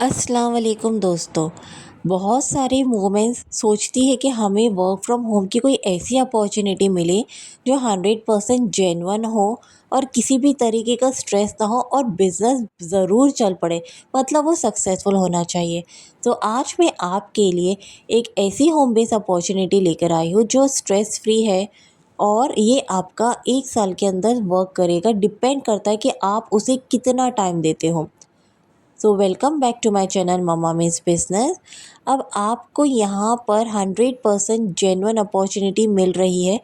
अस्सलाम वालेकुम दोस्तों। बहुत सारे वुमेन्स सोचती है कि हमें वर्क फ्रॉम होम की कोई ऐसी अपॉर्चुनिटी मिले जो 100% जेन्युइन हो और किसी भी तरीके का स्ट्रेस ना हो और बिज़नेस ज़रूर चल पड़े, मतलब वो सक्सेसफुल होना चाहिए। तो आज मैं आपके लिए एक ऐसी होम बेस्ड अपॉर्चुनिटी लेकर आई हूँ जो स्ट्रेस फ्री है और ये आपका 1 साल के अंदर वर्क करेगा। डिपेंड करता है कि आप उसे कितना टाइम देते हो। So welcome back to my channel mamma means business. अब आपको यहाँ पर 100% जेन्युइन अपॉर्चुनिटी मिल रही है,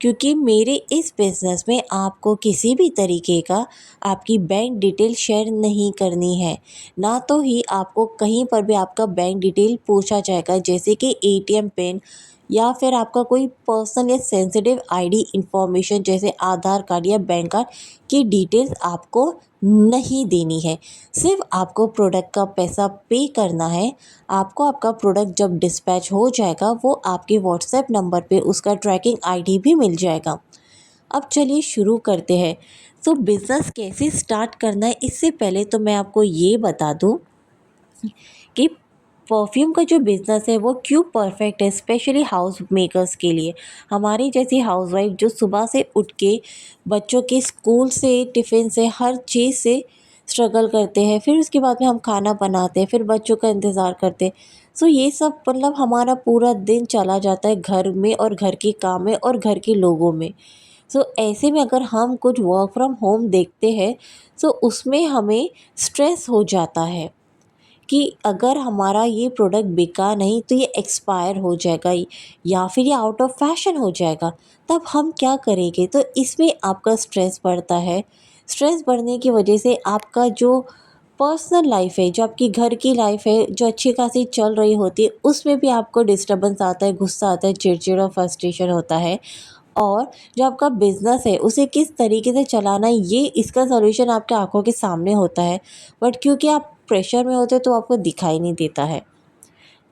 क्योंकि मेरे इस बिज़नेस में आपको किसी भी तरीके का आपकी बैंक डिटेल शेयर नहीं करनी है। ना तो ही आपको कहीं पर भी आपका बैंक डिटेल पूछा जाएगा, जैसे कि एटीएम पिन या फिर आपका कोई पर्सनल या सेंसिटिव आईडी इंफॉर्मेशन जैसे आधार कार्ड या बैंक कार्ड की डिटेल्स आपको नहीं देनी है। सिर्फ आपको प्रोडक्ट का पैसा पे करना है। आपको आपका प्रोडक्ट जब डिस्पैच हो जाएगा वो आपके व्हाट्सएप नंबर पे उसका ट्रैकिंग आईडी भी मिल जाएगा। अब चलिए शुरू करते हैं। तो बिज़नेस कैसे स्टार्ट करना है, इससे पहले तो मैं आपको ये बता दूं कि परफ्यूम का जो बिज़नेस है वो क्यों परफेक्ट है, स्पेशली हाउस मेकर्स के लिए। हमारी जैसी हाउसवाइफ जो सुबह से उठ के बच्चों के स्कूल से, टिफ़िन से, हर चीज़ से स्ट्रगल करते हैं, फिर उसके बाद में हम खाना बनाते हैं, फिर बच्चों का इंतज़ार करते हैं। सो ये सब मतलब हमारा पूरा दिन चला जाता है घर में और घर के काम में और घर के लोगों में। सो ऐसे में अगर हम कुछ वर्क फ्रॉम होम देखते हैं तो उसमें हमें स्ट्रेस हो जाता है कि अगर हमारा ये प्रोडक्ट बिका नहीं तो ये एक्सपायर हो जाएगा या फिर ये आउट ऑफ फैशन हो जाएगा, तब हम क्या करेंगे। तो इसमें आपका स्ट्रेस बढ़ता है। स्ट्रेस बढ़ने की वजह से आपका जो पर्सनल लाइफ है, जो आपकी घर की लाइफ है, जो अच्छी खासी चल रही होती है, उसमें भी आपको डिस्टर्बेंस आता है, गुस्सा आता है, चिड़चिड़ और फ्रस्ट्रेशन होता है। और जो आपका बिज़नेस है उसे किस तरीके से चलाना है, ये इसका सॉल्यूशन आपके आंखों के सामने होता है, बट क्योंकि आप प्रेशर में होते तो आपको दिखाई नहीं देता है।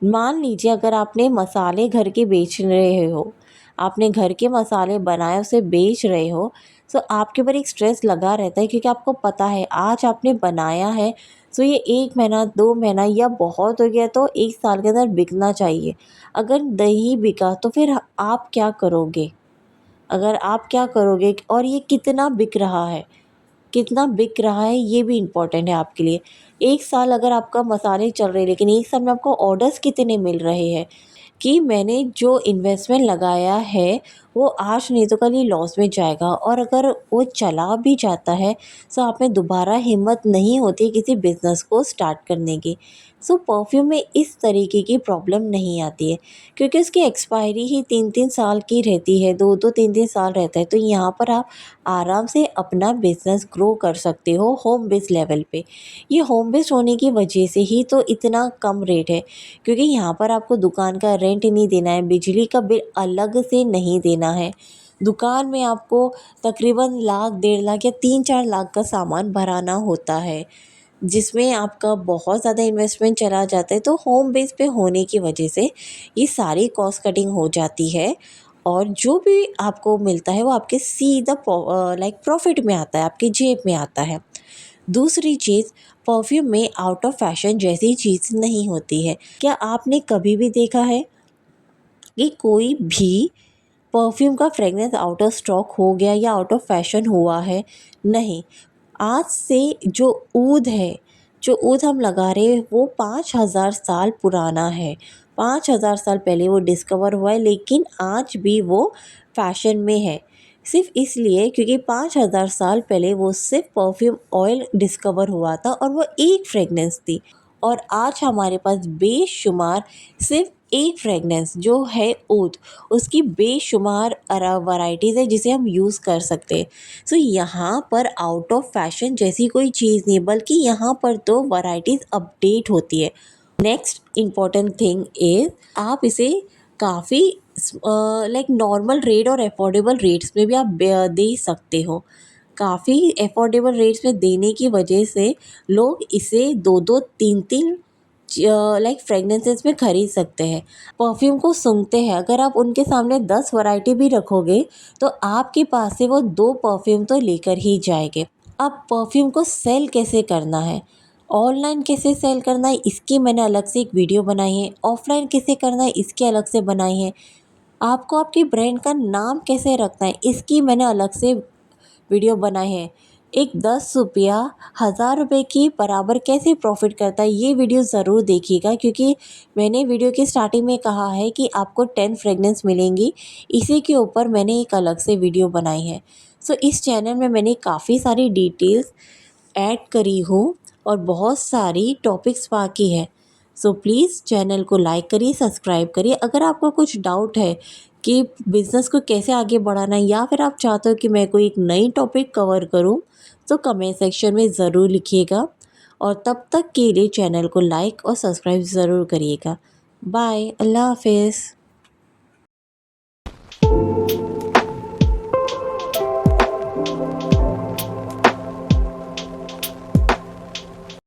मान लीजिए अगर आपने मसाले घर के बेच रहे हो, आपने घर के मसाले बनाए उसे बेच रहे हो, तो आपके ऊपर एक स्ट्रेस लगा रहता है, क्योंकि आपको पता है आज आपने बनाया है तो ये 1 महीना 2 महीना या बहुत हो गया तो 1 साल के अंदर बिकना चाहिए। अगर नहीं बिका तो फिर आप क्या करोगे। अगर आप क्या करोगे और ये कितना बिक रहा है ये भी इम्पोर्टेंट है आपके लिए। 1 साल अगर आपका मसाले चल रहे हैं, लेकिन 1 साल में आपको ऑर्डर्स कितने मिल रहे हैं कि मैंने जो इन्वेस्टमेंट लगाया है वो आज नहीं तो कल ये लॉस में जाएगा, और अगर वो चला भी जाता है तो आप में दोबारा हिम्मत नहीं होती किसी बिज़नेस को स्टार्ट करने की। सो परफ्यूम में इस तरीके की प्रॉब्लम नहीं आती है, क्योंकि उसकी एक्सपायरी ही 3-3 साल की रहती है, 2-2 3-3 साल रहता है। तो यहाँ पर आप आराम से अपना बिज़नेस ग्रो कर सकते हो होम बेस्ड लेवल पे। ये होम बेस्ड होने की वजह से ही तो इतना कम रेट है, क्योंकि यहाँ पर आपको दुकान का रेंट नहीं देना है, बिजली का बिल अलग से नहीं देना है। दुकान में आपको तकरीबन लाख 1.5 लाख या 3-4 लाख का सामान भराना होता है, जिसमें आपका बहुत ज़्यादा इन्वेस्टमेंट चला जाता है। तो होम बेस पे होने की वजह से ये सारी कॉस्ट कटिंग हो जाती है, और जो भी आपको मिलता है वो आपके सीधा लाइक प्रॉफिट में आता है, आपकी जेब में आता है। दूसरी चीज़, परफ्यूम में आउट ऑफ फैशन जैसी चीज़ नहीं होती है। क्या आपने कभी भी देखा है कि कोई भी परफ्यूम का फ्रेगनेंस आउट ऑफ स्टॉक हो गया या आउट ऑफ फैशन हुआ है? नहीं। आज से जो ऊद है, जो ऊद हम लगा रहे हैं वो 5,000 साल पुराना है। 5,000 साल पहले वो डिस्कवर हुआ है, लेकिन आज भी वो फैशन में है। सिर्फ इसलिए क्योंकि 5,000 साल पहले वो सिर्फ परफ्यूम ऑयल डिस्कवर हुआ था और वो एक फ्रेगनेंस थी। और आज हमारे पास बेशुमार, सिर्फ एक फ्रेगनेंस जो है ओथ, उसकी बेशुमार वैरायटीज़ है जिसे हम यूज़ कर सकते हैं। सो यहाँ पर आउट ऑफ फैशन जैसी कोई चीज़ नहीं, बल्कि यहाँ पर तो वैरायटीज़ अपडेट होती है। नेक्स्ट इम्पॉर्टेंट थिंग इज़ आप इसे काफ़ी लाइक नॉर्मल रेट और अफोर्डेबल रेट्स में भी आप दे सकते हो। काफ़ी अफोर्डेबल रेट्स में देने की वजह से लोग इसे 2-2 3-3 लाइक फ्रेगनेंसेस में ख़रीद सकते हैं। परफ्यूम को सूंघते हैं, अगर आप उनके सामने 10 वैरायटी भी रखोगे तो आपके पास से वो 2 परफ्यूम तो लेकर ही जाएंगे। अब परफ्यूम को सेल कैसे करना है, ऑनलाइन कैसे सेल करना है, इसकी मैंने अलग से एक वीडियो बनाई है। ऑफलाइन कैसे करना है, इसकी अलग से बनाई है। आपको आपकी ब्रांड का नाम कैसे रखना है, इसकी मैंने अलग से वीडियो बनाए हैं। एक 10 रुपया 1000 रुपये की बराबर कैसे प्रॉफिट करता है, ये वीडियो ज़रूर देखिएगा, क्योंकि मैंने वीडियो की स्टार्टिंग में कहा है कि आपको 10 फ्रेगनेंस मिलेंगी। इसी के ऊपर मैंने एक अलग से वीडियो बनाई है। सो इस चैनल में मैंने काफ़ी सारी डिटेल्स ऐड करी हूँ और बहुत सारी टॉपिक्स बाकी है। सो प्लीज़ चैनल को लाइक करिए, सब्सक्राइब करिए। अगर आपको कुछ डाउट है कि बिज़नेस को कैसे आगे बढ़ाना है, या फिर आप चाहते हो कि मैं कोई एक नई टॉपिक कवर करूं, तो कमेंट सेक्शन में ज़रूर लिखिएगा। और तब तक के लिए चैनल को लाइक और सब्सक्राइब ज़रूर करिएगा। बाय, अल्लाह हाफिज़।